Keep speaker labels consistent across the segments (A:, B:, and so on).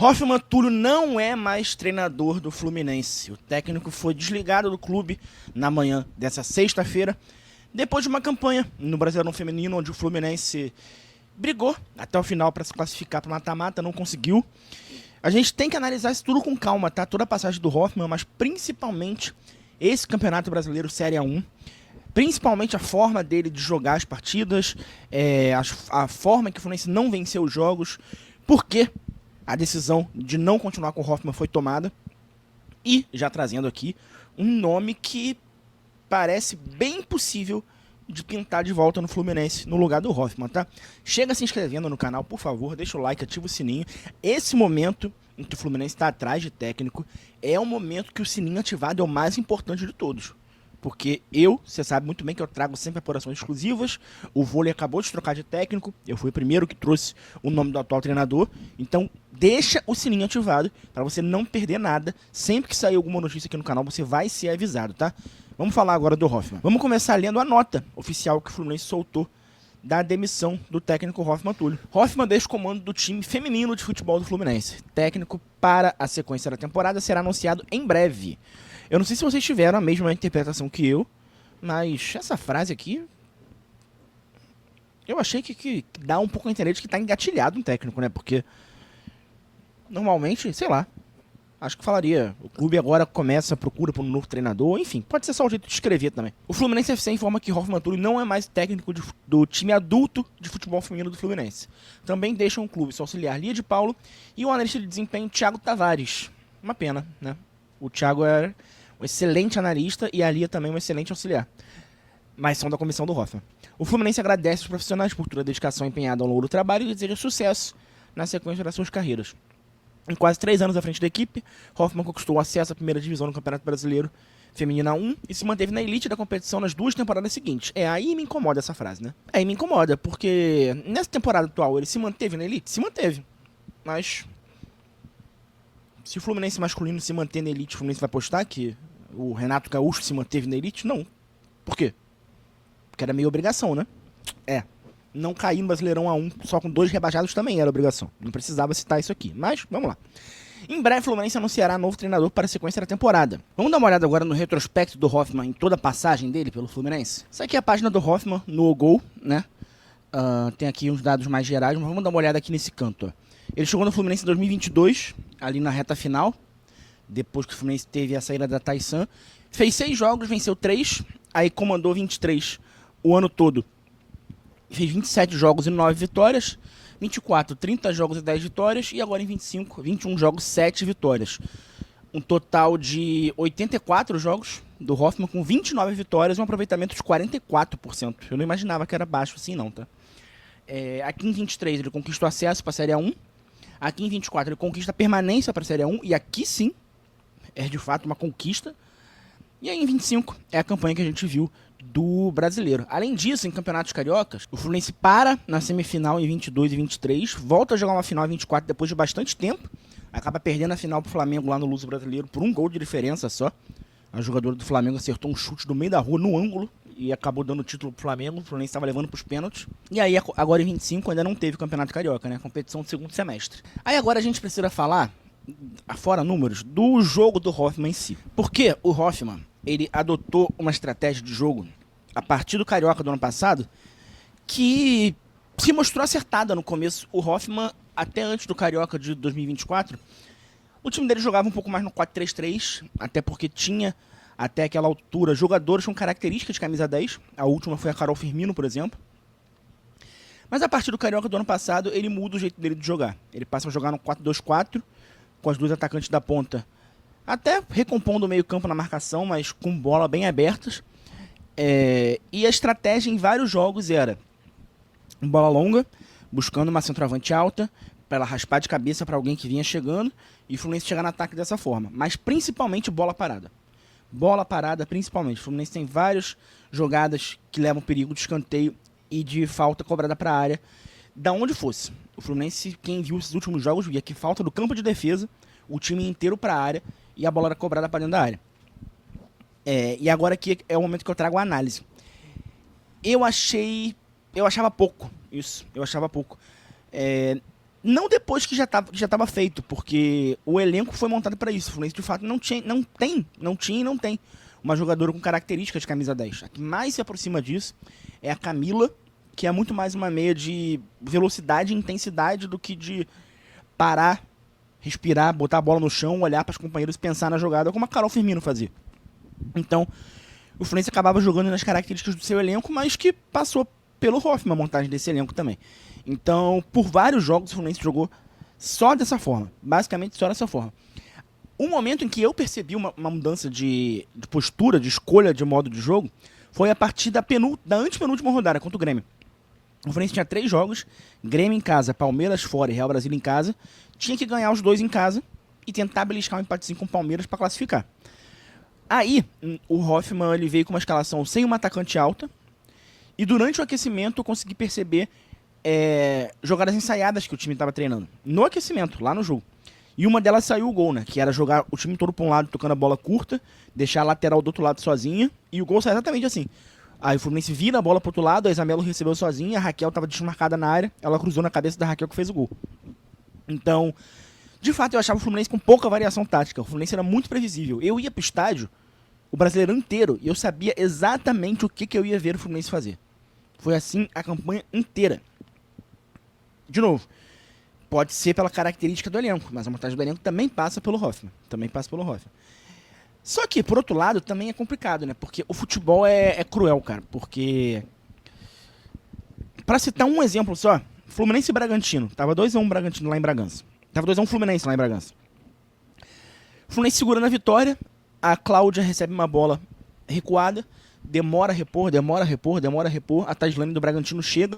A: Hoffmann Túlio não é mais treinador do Fluminense. O técnico foi desligado do clube na manhã dessa sexta-feira, depois de uma campanha no Brasileirão Feminino, onde o Fluminense brigou até o final para se classificar para o mata-mata, não conseguiu. A gente tem que analisar isso tudo com calma, tá? Toda a passagem do Hoffmann, mas principalmente esse Campeonato Brasileiro Série A1. Principalmente a forma dele de jogar as partidas, a forma que o Fluminense não venceu os jogos, porque a decisão de não continuar com o Hoffmann foi tomada. E já trazendo aqui um nome que parece bem possível de pintar de volta no Fluminense, no lugar do Hoffmann, tá? Chega se inscrevendo no canal, por favor, deixa o like, ativa o sininho. Esse momento em que o Fluminense está atrás de técnico é o momento que o sininho ativado é o mais importante de todos. Porque você sabe muito bem que eu trago sempre apurações exclusivas. O vôlei acabou de trocar de técnico. Eu fui o primeiro que trouxe o nome do atual treinador. Então, deixa o sininho ativado para você não perder nada. Sempre que sair alguma notícia aqui no canal, você vai ser avisado, tá? Vamos falar agora do Hoffmann. Vamos começar lendo a nota oficial que o Fluminense soltou da demissão do técnico Hoffmann Túlio. Hoffmann deixa o comando do time feminino de futebol do Fluminense. Técnico para a sequência da temporada será anunciado em breve. Eu não sei se vocês tiveram a mesma interpretação que eu, mas essa frase aqui, eu achei que dá um pouco a entender de que tá engatilhado um técnico, né? Porque, normalmente, sei lá, acho que falaria, o clube agora começa, procura por um novo treinador, enfim, pode ser só o jeito de escrever também. O Fluminense FC informa que Hoffmann Túlio não é mais técnico do time adulto de futebol feminino do Fluminense. Também deixam o clube seu auxiliar Lia de Paulo e o analista de desempenho Thiago Tavares. Uma pena, né? O Thiago era um excelente analista e a Lia também um excelente auxiliar. Mas são da comissão do Hoffmann. O Fluminense agradece os profissionais por toda a dedicação empenhada ao longo do trabalho e deseja sucesso na sequência das suas carreiras. Em quase 3 anos à frente da equipe, Hoffmann conquistou o acesso à primeira divisão no Campeonato Brasileiro Feminina 1 e se manteve na elite da competição nas 2 temporadas seguintes. Aí me incomoda essa frase, né? Aí me incomoda, porque nessa temporada atual ele se manteve na elite? Se manteve. Mas se o Fluminense masculino se manter na elite, o Fluminense vai postar que o Renato Gaúcho se manteve na elite? Não. Por quê? Porque era meio obrigação, né? Não cair no Brasileirão A1 só com 2 rebaixados também era obrigação. Não precisava citar isso aqui. Mas, vamos lá. Em breve, o Fluminense anunciará novo treinador para a sequência da temporada. Vamos dar uma olhada agora no retrospecto do Hoffmann em toda a passagem dele pelo Fluminense? Essa aqui é a página do Hoffmann no Gol, né? Tem aqui uns dados mais gerais, mas vamos dar uma olhada aqui nesse canto, ó. Ele chegou no Fluminense em 2022, ali na reta final, depois que o Fluminense teve a saída da Taisan. Fez 6 jogos, venceu 3, aí comandou 23 o ano todo. Fez 27 jogos e 9 vitórias, 24, 30 jogos e 10 vitórias, e agora em 21 jogos, 7 vitórias. Um total de 84 jogos do Hoffmann com 29 vitórias e um aproveitamento de 44%. Eu não imaginava que era baixo assim não, tá? Aqui em 23 ele conquistou acesso para a Série A1, aqui em 24 ele conquista permanência para a Série A1, e aqui sim é de fato uma conquista. E aí em 25 é a campanha que a gente viu do brasileiro. Além disso, em campeonatos cariocas, o Fluminense para na semifinal em 22 e 23, volta a jogar uma final em 24 depois de bastante tempo, acaba perdendo a final pro Flamengo lá no Luso Brasileiro por 1 gol de diferença só. A jogadora do Flamengo acertou um chute do meio da rua no ângulo e acabou dando o título pro Flamengo. O Fluminense estava levando pros pênaltis. E aí agora em 25 ainda não teve campeonato carioca, né? Competição do segundo semestre. Aí agora a gente precisa falar, fora números, do jogo do Hoffmann em si. Porque o Hoffmann, ele adotou uma estratégia de jogo a partir do Carioca do ano passado que se mostrou acertada no começo. O Hoffmann, até antes do Carioca de 2024, o time dele jogava um pouco mais no 4-3-3, até porque tinha, até aquela altura, jogadores com características de camisa 10. A última foi a Carol Firmino, por exemplo. Mas a partir do Carioca do ano passado, ele muda o jeito dele de jogar. Ele passa a jogar no 4-2-4, com as 2 atacantes da ponta até recompondo o meio campo na marcação, mas com bola bem abertas. E a estratégia em vários jogos era bola longa, buscando uma centroavante alta, para ela raspar de cabeça para alguém que vinha chegando, e o Fluminense chegar no ataque dessa forma. Mas principalmente bola parada. Bola parada principalmente. O Fluminense tem várias jogadas que levam perigo de escanteio e de falta cobrada para a área, da onde fosse. O Fluminense, quem viu esses últimos jogos, via que falta do campo de defesa, o time inteiro para a área, e a bola era cobrada para dentro da área. E agora aqui é o momento que eu trago a análise. Eu achava pouco isso. Eu achava pouco. Não depois que já tava feito, porque o elenco foi montado para isso. O Fluminense, de fato, não tinha e não tem uma jogadora com características de camisa 10. A que mais se aproxima disso é a Camila, que é muito mais uma meia de velocidade e intensidade do que de parar, respirar, botar a bola no chão, olhar para os companheiros e pensar na jogada, como a Carol Firmino fazia. Então, o Fluminense acabava jogando nas características do seu elenco, mas que passou pelo Hoffmann a montagem desse elenco também. Então, por vários jogos, o Fluminense jogou só dessa forma. Basicamente, só dessa forma. Um momento em que eu percebi uma mudança de postura, de escolha de modo de jogo, foi a partir da antepenúltima rodada contra o Grêmio. O Fluminense tinha 3 jogos, Grêmio em casa, Palmeiras fora e Real Brasília em casa. Tinha que ganhar os 2 em casa e tentar beliscar um empatezinho com o Palmeiras para classificar. Aí, o Hoffmann ele veio com uma escalação sem uma atacante alta. E durante o aquecimento eu consegui perceber jogadas ensaiadas que o time estava treinando. No aquecimento, lá no jogo. E uma delas saiu o gol, né? Que era jogar o time todo para um lado, tocando a bola curta, deixar a lateral do outro lado sozinha. E o gol saiu exatamente assim. Aí o Fluminense vira a bola pro outro lado, a Isamelo recebeu sozinha, a Raquel estava desmarcada na área, ela cruzou na cabeça da Raquel que fez o gol. Então, de fato, eu achava o Fluminense com pouca variação tática. O Fluminense era muito previsível. Eu ia pro estádio, o Brasileirão inteiro, e eu sabia exatamente o que eu ia ver o Fluminense fazer. Foi assim a campanha inteira. De novo, pode ser pela característica do elenco, mas a montagem do elenco também passa pelo Hoffmann. Só que, por outro lado, também é complicado, né? Porque o futebol é cruel, cara. Porque, pra citar um exemplo só, Fluminense e Bragantino. Tava 2x1 Bragantino lá em Bragança. Tava 2x1 Fluminense lá em Bragança. Fluminense segurando a vitória. A Cláudia recebe uma bola recuada. Demora a repor. A Taislane do Bragantino chega.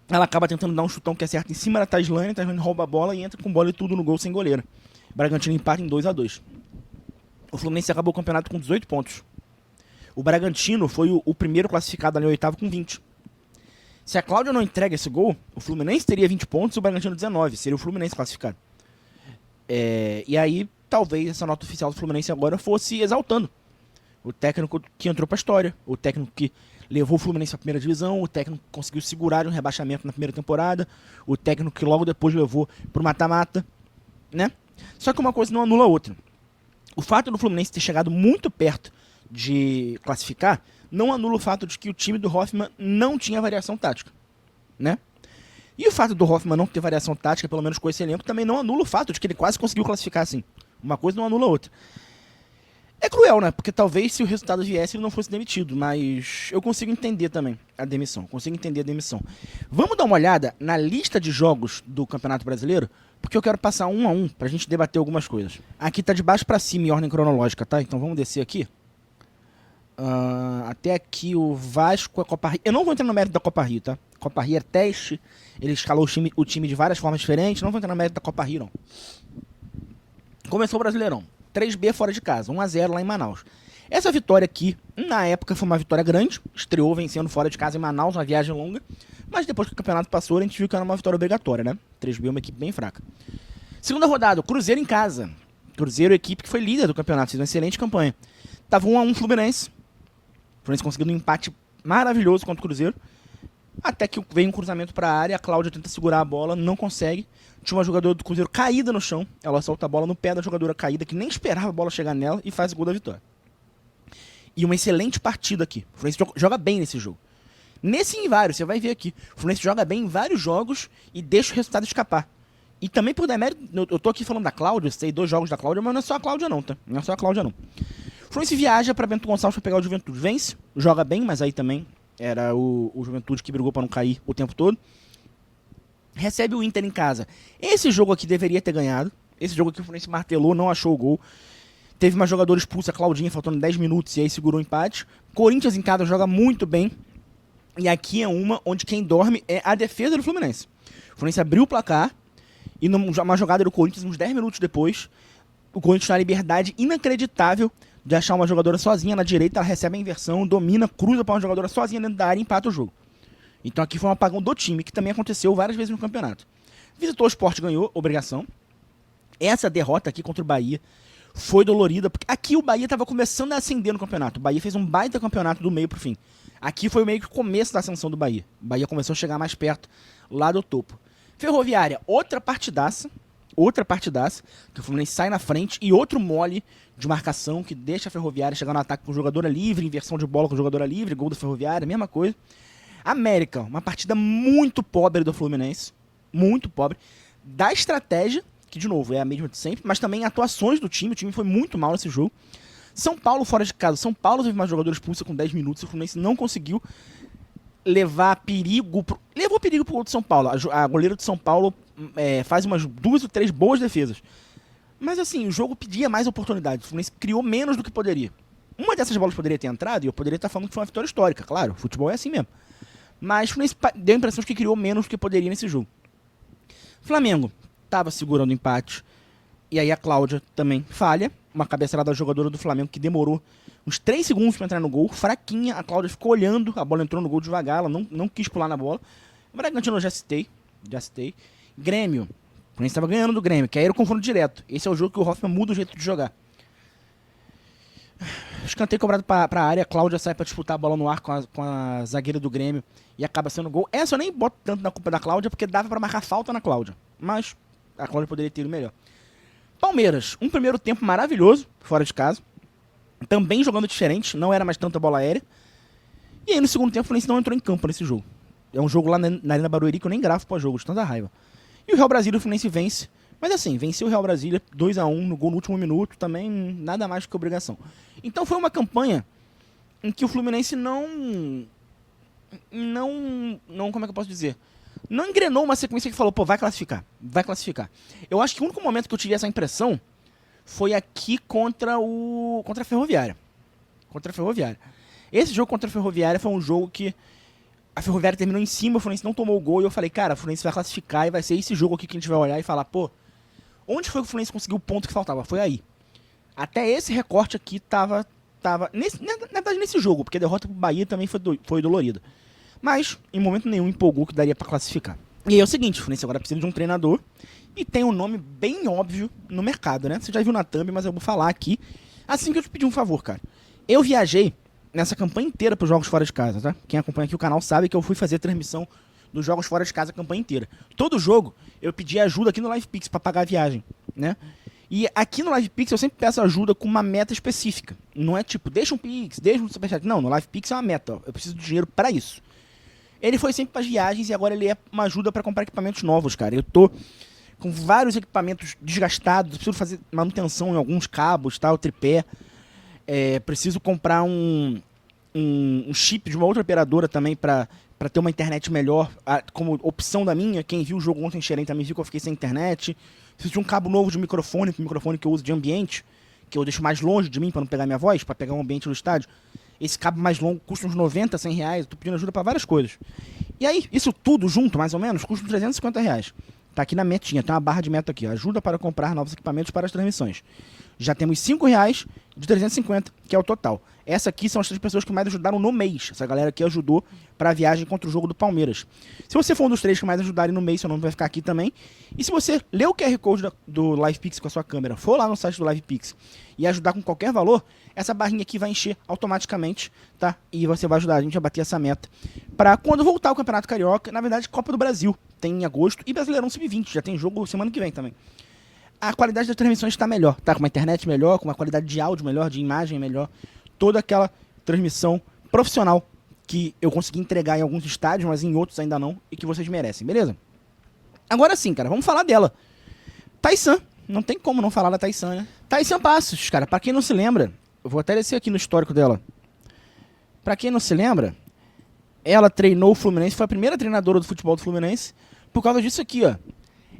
A: Ela acaba tentando dar um chutão que acerta em cima da Taislane. A Taislane rouba a bola e entra com bola e tudo no gol sem goleiro. Bragantino empata em 2x2. O Fluminense acabou o campeonato com 18 pontos. O Bragantino foi o primeiro classificado ali, o oitavo, com 20. Se a Cláudia não entrega esse gol, o Fluminense teria 20 pontos e o Bragantino 19. Seria o Fluminense classificado. E aí, talvez essa nota oficial do Fluminense agora fosse exaltando o técnico que entrou pra história, o técnico que levou o Fluminense à primeira divisão, o técnico que conseguiu segurar um rebaixamento na primeira temporada, o técnico que logo depois levou pro mata-mata, né? Só que uma coisa não anula a outra. O fato do Fluminense ter chegado muito perto de classificar não anula o fato de que o time do Hoffmann não tinha variação tática, né? E o fato do Hoffmann não ter variação tática, pelo menos com esse elenco, também não anula o fato de que ele quase conseguiu classificar assim. Uma coisa não anula a outra. É cruel, né? Porque talvez se o resultado viesse ele não fosse demitido, mas eu consigo entender também a demissão. Vamos dar uma olhada na lista de jogos do Campeonato Brasileiro, porque eu quero passar um a um pra gente debater algumas coisas. Aqui tá de baixo pra cima em ordem cronológica, tá? Então vamos descer aqui. Até aqui o Vasco, a Copa Rio. Eu não vou entrar no mérito da Copa Rio, tá? Copa Rio é teste, ele escalou o time de várias formas diferentes, não vou entrar no mérito da Copa Rio, não. Começou o Brasileirão. 3B fora de casa, 1x0 lá em Manaus. Essa vitória aqui, na época, foi uma vitória grande. Estreou vencendo fora de casa em Manaus, uma viagem longa. Mas depois que o campeonato passou, a gente viu que era uma vitória obrigatória, né? 3B é uma equipe bem fraca. Segunda rodada, o Cruzeiro em casa. Cruzeiro, equipe que foi líder do campeonato, fez uma excelente campanha. Tava 1x1 Fluminense. O Fluminense conseguindo um empate maravilhoso contra o Cruzeiro. Até que vem um cruzamento para a área, a Cláudia tenta segurar a bola, não consegue. Tinha uma jogadora do Cruzeiro caída no chão, ela solta a bola no pé da jogadora caída, que nem esperava a bola chegar nela, e faz o gol da vitória. E uma excelente partida aqui. O Fluminense joga bem nesse jogo. Nesse e em vários, você vai ver aqui. O Fluminense joga bem em vários jogos e deixa o resultado escapar. E também por demérito, eu tô aqui falando da Cláudia, sei 2 jogos da Cláudia, mas não é só a Cláudia não, tá? Não é só a Cláudia não. O Fluminense viaja para Bento Gonçalves para pegar o Juventude. Vence, joga bem, mas aí também era o Juventude que brigou para não cair o tempo todo. Recebe o Inter em casa. Esse jogo aqui deveria ter ganhado. Esse jogo aqui o Fluminense martelou, não achou o gol. Teve uma jogadora expulsa, a Claudinha, faltando 10 minutos, e aí segurou o empate. Corinthians em casa joga muito bem. E aqui é uma onde quem dorme é a defesa do Fluminense. O Fluminense abriu o placar, e numa jogada do Corinthians, uns 10 minutos depois, o Corinthians tem a liberdade inacreditável de achar uma jogadora sozinha na direita, ela recebe a inversão, domina, cruza para uma jogadora sozinha dentro da área e empata o jogo. Então aqui foi um apagão do time, que também aconteceu várias vezes no campeonato. Visitou o Sport, ganhou, obrigação. Essa derrota aqui contra o Bahia foi dolorida, porque aqui o Bahia estava começando a ascender no campeonato. O Bahia fez um baita campeonato do meio pro fim. Aqui foi meio que o começo da ascensão do Bahia. O Bahia começou a chegar mais perto, lá do topo. Ferroviária, outra partidaça, que o Fluminense sai na frente e outro mole de marcação que deixa a Ferroviária chegar no ataque com jogadora livre, inversão de bola com jogadora livre, gol da Ferroviária, mesma coisa. América, uma partida muito pobre do Fluminense, muito pobre, da estratégia, que de novo é a mesma de sempre, mas também atuações do time, o time foi muito mal nesse jogo. São Paulo fora de casa, São Paulo teve uma jogadora expulsa com 10 minutos, o Fluminense não conseguiu levar perigo, levou perigo pro gol de São Paulo, a goleira de São Paulo faz umas 2 ou 3 boas defesas. Mas assim, o jogo pedia mais oportunidades. O Fluminense criou menos do que poderia. Uma dessas bolas poderia ter entrado e eu poderia estar falando que foi uma vitória histórica. Claro, o futebol é assim mesmo. Mas o Fluminense deu a impressão de que criou menos do que poderia nesse jogo. Flamengo estava segurando o empate. E aí a Cláudia também falha. Uma cabeçada da jogadora do Flamengo que demorou uns 3 segundos para entrar no gol. Fraquinha, a Cláudia ficou olhando. A bola entrou no gol devagar, ela não quis pular na bola. O Bragantino eu já citei. Grêmio. O Fluminense estava ganhando do Grêmio, que aí era o confronto direto. Esse é o jogo que o Hoffmann muda o jeito de jogar. Escanteio cobrado para a área, a Cláudia sai para disputar a bola no ar com a zagueira do Grêmio e acaba sendo gol. Essa eu nem boto tanto na culpa da Cláudia, porque dava para marcar falta na Cláudia. Mas a Cláudia poderia ter ido melhor. Palmeiras, um primeiro tempo maravilhoso, fora de casa. Também jogando diferente, não era mais tanta bola aérea. E aí no segundo tempo o Fluminense não entrou em campo nesse jogo. É um jogo lá na Arena Barueri que eu nem gravo pós-jogo, de tanta raiva. E o Real Brasília, o Fluminense vence. Mas assim, venceu o Real Brasília 2-1 no gol no último minuto, também nada mais do que obrigação. Então foi uma campanha em que o Fluminense não, como é que eu posso dizer? Não engrenou uma sequência que falou, pô, vai classificar. Eu acho que o único momento que eu tive essa impressão foi aqui contra a Ferroviária. Esse jogo contra a Ferroviária foi um jogo que a Ferroviária terminou em cima, o Fluminense não tomou o gol, e eu falei, cara, o Fluminense vai classificar e vai ser esse jogo aqui que a gente vai olhar e falar, pô, onde foi que o Fluminense conseguiu o ponto que faltava? Foi aí. Até esse recorte aqui tava na verdade nesse jogo, porque a derrota pro Bahia também foi dolorida. Mas, em momento nenhum, empolgou que daria pra classificar. E aí é o seguinte, o Fluminense agora precisa de um treinador, e tem um nome bem óbvio no mercado, né? Você já viu na thumb, mas eu vou falar aqui, assim que eu te pedi um favor, cara. Eu viajei nessa campanha inteira pros jogos fora de casa, tá? Quem acompanha aqui o canal sabe que eu fui fazer a transmissão dos jogos fora de casa a campanha inteira. Todo jogo eu pedi ajuda aqui no LivePix pra pagar a viagem, né? E aqui no LivePix eu sempre peço ajuda com uma meta específica. Não é tipo, deixa um Pix, deixa um Superchat. Não, no LivePix é uma meta, ó. Eu preciso de dinheiro pra isso. Ele foi sempre pras viagens e agora ele é uma ajuda pra comprar equipamentos novos, cara. Eu tô com vários equipamentos desgastados, eu preciso fazer manutenção em alguns cabos, tal, tripé. Preciso comprar um chip de uma outra operadora também pra ter uma internet melhor, como opção da minha. Quem viu o jogo ontem em Xerém também viu que eu fiquei sem internet. Preciso de um cabo novo de microfone, que o microfone que eu uso de ambiente, que eu deixo mais longe de mim pra não pegar minha voz, pra pegar o ambiente do estádio. Esse cabo mais longo custa uns 90, 100 reais, eu tô pedindo ajuda pra várias coisas. E aí, isso tudo junto, mais ou menos, custa uns 350 reais. Tá aqui na metinha, tem uma barra de meta aqui, ó, ajuda para comprar novos equipamentos para as transmissões. Já temos 5 reais de 350, que é o total. Essa aqui são as 3 pessoas que mais ajudaram no mês. Essa galera aqui ajudou para a viagem contra o jogo do Palmeiras. Se você for um dos 3 que mais ajudarem no mês, seu nome vai ficar aqui também. E se você ler o QR Code do LivePix com a sua câmera, for lá no site do LivePix e ajudar com qualquer valor, essa barrinha aqui vai encher automaticamente, tá? E você vai ajudar a gente a bater essa meta. Para quando voltar o Campeonato Carioca, na verdade, Copa do Brasil, tem em agosto, e Brasileirão Sub-20, já tem jogo semana que vem também. A qualidade das transmissões está melhor, tá? Com uma internet melhor, com uma qualidade de áudio melhor, de imagem melhor. Toda aquela transmissão profissional que eu consegui entregar em alguns estádios, mas em outros ainda não, e que vocês merecem, beleza? Agora sim, cara, vamos falar dela. Taissan, não tem como não falar da Taissan, né? Taissan Passos, cara, pra quem não se lembra, eu vou até descer aqui no histórico dela. Pra quem não se lembra, ela treinou o Fluminense, foi a primeira treinadora do futebol do Fluminense, por causa disso aqui, ó.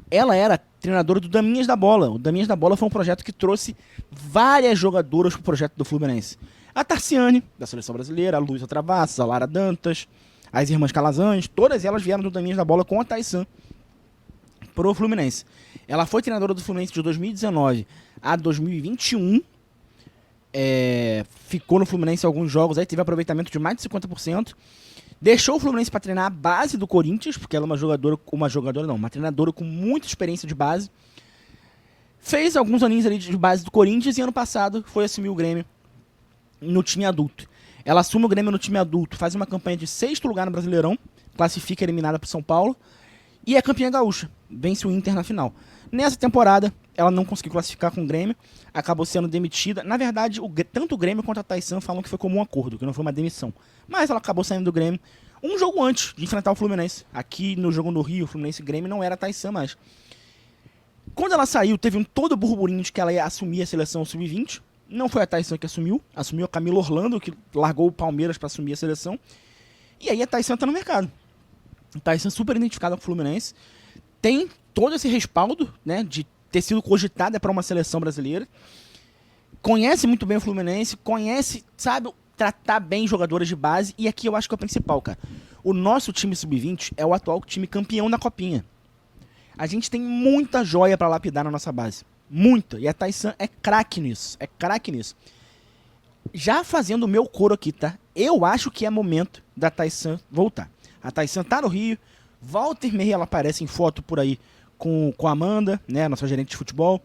A: Ela era treinadora do Daminhas da Bola. O Daminhas da Bola foi um projeto que trouxe várias jogadoras pro projeto do Fluminense. A Tarciane, da Seleção Brasileira, a Luísa Travassos, a Lara Dantas, as irmãs Calazans, todas elas vieram do Daminhas da Bola com a Taissan pro Fluminense. Ela foi treinadora do Fluminense de 2019 a 2021. Ficou no Fluminense alguns jogos, aí teve aproveitamento de mais de 50%. Deixou o Fluminense para treinar a base do Corinthians, porque ela é uma treinadora com muita experiência de base. Fez alguns aninhos ali de base do Corinthians e ano passado foi assumir o Grêmio no time adulto. Ela assume o Grêmio no time adulto, faz uma campanha de 6º lugar no Brasileirão, classifica eliminada para São Paulo e é campeã gaúcha, vence o Inter na final. Nessa temporada, ela não conseguiu classificar com o Grêmio, acabou sendo demitida. Na verdade, tanto o Grêmio quanto a Taissan falam que foi como um acordo, que não foi uma demissão. Mas ela acabou saindo do Grêmio um jogo antes de enfrentar o Fluminense. Aqui no jogo no Rio, o Fluminense e Grêmio não era a Taissan mais. Quando ela saiu, teve todo o burburinho de que ela ia assumir a seleção sub-20. Não foi a Taissan que assumiu a Camila Orlando, que largou o Palmeiras para assumir a seleção. E aí a Taissan tá no mercado. A Taissan super identificada com o Fluminense. Tem todo esse respaldo, né, de ter sido cogitada para uma seleção brasileira. Conhece muito bem o Fluminense, sabe tratar bem jogadores de base. E aqui eu acho que é o principal, cara. O nosso time sub-20 é o atual time campeão da Copinha. A gente tem muita joia para lapidar na nossa base. Muita. E a Taissan é craque nisso. Já fazendo o meu coro aqui, tá? Eu acho que é momento da Taissan voltar. A Taissan tá no Rio. Volta e meia ela aparece em foto por aí com a Amanda, né? Nossa gerente de futebol.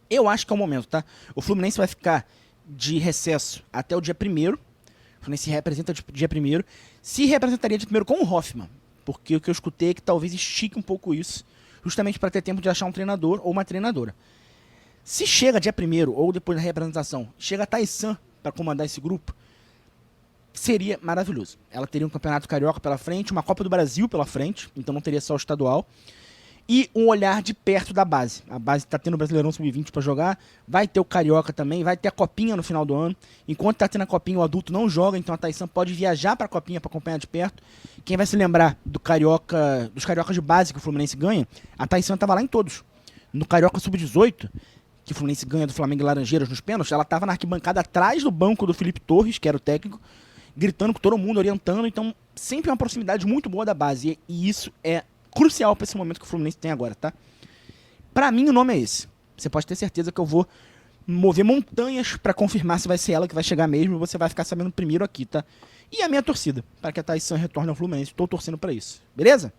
A: Eu acho que é o momento, tá? O Fluminense vai ficar de recesso até o dia 1º. O Fluminense se representa dia 1º. Se representaria dia 1º com o Hoffmann. Porque o que eu escutei é que talvez estique um pouco isso. Justamente para ter tempo de achar um treinador ou uma treinadora. Se chega dia 1º ou depois da representação, chega a Taissan para comandar esse grupo, seria maravilhoso. Ela teria um campeonato carioca pela frente, uma Copa do Brasil pela frente, então não teria só o estadual. E um olhar de perto da base. A base está tendo o Brasileirão Sub-20 para jogar, vai ter o Carioca também, vai ter a Copinha no final do ano. Enquanto está tendo a Copinha, o adulto não joga, então a Taissan pode viajar para a Copinha para acompanhar de perto. Quem vai se lembrar dos cariocas de base que o Fluminense ganha, a Taissan estava lá em todos. No Carioca Sub-18, que o Fluminense ganha do Flamengo e Laranjeiras nos pênaltis, ela estava na arquibancada atrás do banco do Felipe Torres, que era o técnico, gritando com todo mundo, orientando. Então, sempre uma proximidade muito boa da base. E isso é crucial para esse momento que o Fluminense tem agora, tá? Pra mim, o nome é esse. Você pode ter certeza que eu vou mover montanhas pra confirmar se vai ser ela que vai chegar mesmo. E você vai ficar sabendo primeiro aqui, tá? E a minha torcida, para que a Taissan retorne ao Fluminense. Tô torcendo pra isso, beleza?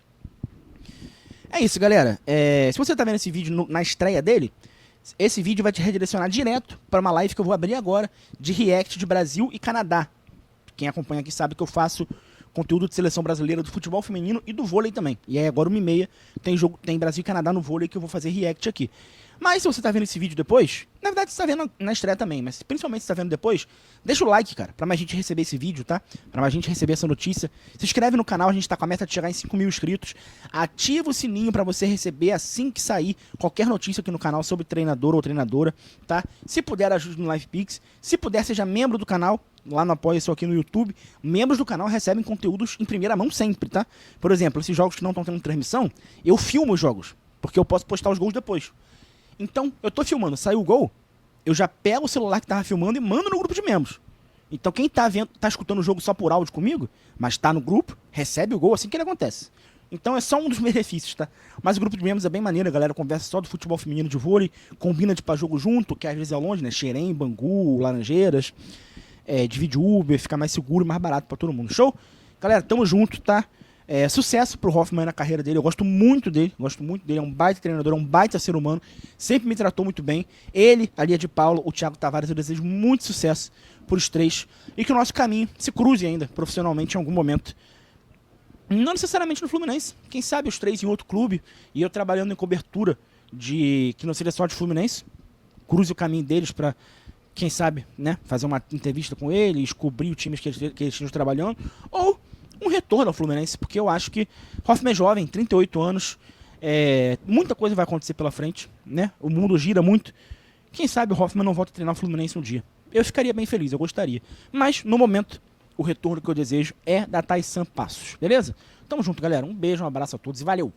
A: É isso, galera. Se você tá vendo esse vídeo na estreia dele, esse vídeo vai te redirecionar direto para uma live que eu vou abrir agora de react de Brasil e Canadá. Quem acompanha aqui sabe que eu faço conteúdo de seleção brasileira do futebol feminino e do vôlei também. E aí agora 1h30 tem Brasil e Canadá no vôlei que eu vou fazer react aqui. Mas se você tá vendo esse vídeo depois, na verdade você tá vendo na estreia também, mas principalmente se tá vendo depois, deixa o like, cara, pra mais gente receber esse vídeo, tá? Pra mais gente receber essa notícia. Se inscreve no canal, a gente tá com a meta de chegar em 5.000 inscritos. Ativa o sininho pra você receber assim que sair qualquer notícia aqui no canal sobre treinador ou treinadora, tá? Se puder, ajude no LivePix. Se puder, seja membro do canal, lá no Apoia-se aqui no YouTube. Membros do canal recebem conteúdos em primeira mão sempre, tá? Por exemplo, esses jogos que não estão tendo transmissão, eu filmo os jogos, porque eu posso postar os gols depois. Então, eu tô filmando, saiu o gol, eu já pego o celular que tava filmando e mando no grupo de membros. Então, quem tá escutando o jogo só por áudio comigo, mas tá no grupo, recebe o gol assim que ele acontece. Então, é só um dos benefícios, tá? Mas o grupo de membros é bem maneiro, a galera conversa só do futebol feminino de vôlei, combina de ir pra jogo junto, que às vezes é longe, né? Xerém, Bangu, Laranjeiras, divide Uber, fica mais seguro, mais barato pra todo mundo. Show? Galera, tamo junto, tá? Sucesso pro Hoffmann na carreira dele, eu gosto muito dele, é um baita treinador, é um baita ser humano, sempre me tratou muito bem. Ele, a Lia de Paulo, o Thiago Tavares, eu desejo muito sucesso pros três e que o nosso caminho se cruze ainda profissionalmente em algum momento. Não necessariamente no Fluminense, quem sabe os três em outro clube e eu trabalhando em cobertura que não seria só de Fluminense, cruze o caminho deles pra, quem sabe, né, fazer uma entrevista com eles, descobrir os times que eles estão trabalhando, ou um retorno ao Fluminense, porque eu acho que Hoffmann é jovem, 38 anos, muita coisa vai acontecer pela frente, né? O mundo gira muito. Quem sabe o Hoffmann não volta a treinar o Fluminense um dia. Eu ficaria bem feliz, eu gostaria. Mas, no momento, o retorno que eu desejo é da Taissan Passos, beleza? Tamo junto, galera. Um beijo, um abraço a todos e valeu!